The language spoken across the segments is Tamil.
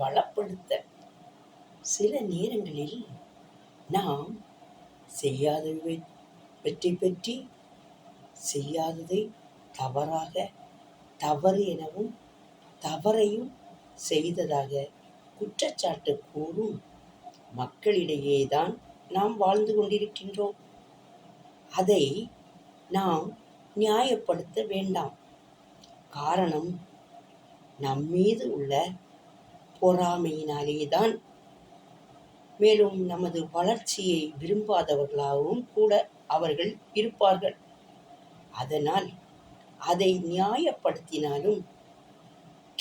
வளப்படுத்த சில நேரங்களில் நாம் செய்யாதவை வெற்றி பற்றி செய்யாததை தவறாக தவறு எனவும் தவறையும் செய்ததாக குற்றச்சாட்டு கூறும் மக்களிடையேதான் நாம் வாழ்ந்து கொண்டிருக்கின்றோம். அதை நாம் நியாயப்படுத்த வேண்டாம். காரணம், நம்மீது உள்ள பொறாமையினாலேதான். மேலும் நமது வளர்ச்சியை விரும்பாதவர்களாகவும் கூட அவர்கள் இருப்பார்கள். அதனால் அதை நியாயப்படுத்தினாலும்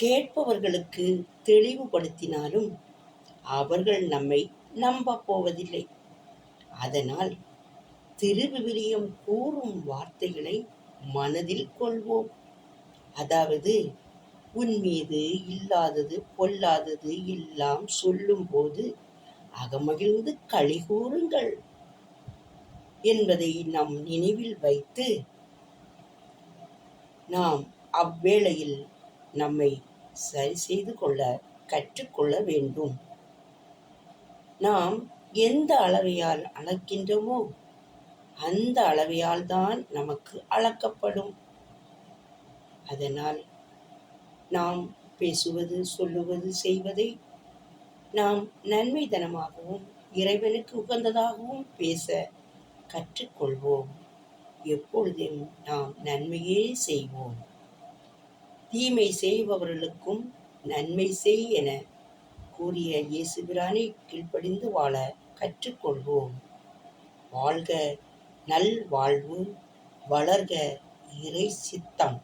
கேட்பவர்களுக்கு தெளிவுபடுத்தினாலும் அவர்கள் நம்மை நம்ப போவதில்லை. அதனால் திருவிவிலியம் கூறும் வார்த்தைகளை மனதில் கொள்வோம். அதாவது, உன் மீது இல்லாதது பொல்லாதது எல்லாம் சொல்லும்போது அகமகிழ்ந்து களி கூறுங்கள் என்பதை நம் நினைவில் வைத்து நாம் அவ்வேளையில் நம்மை சரி செய்து கொள்ள கற்றுக்கொள்ள வேண்டும். நாம் எந்த அளவையால் அளக்கின்றோமோ அந்த அளவையால் தான் நமக்கு அளக்கப்படும். அதனால் நாம் பேசுவது, சொல்லுவது, செய்வதை நாம் நன்மைத்தனமாகவும் இறைவனுக்கு உகந்ததாகவும் பேச கற்றுக்கொள்வோம். எப்பொழுதும் நாம் நன்மையே செய்வோம். தீமை செய்பவர்களுக்கும் நன்மை செய் என கூறிய இயேசுபிரானை கீழ்ப்படிந்து வாழ கற்றுக்கொள்வோம். வாழ்க நல்வாழ்வு, வளர்க இறை சித்தம்.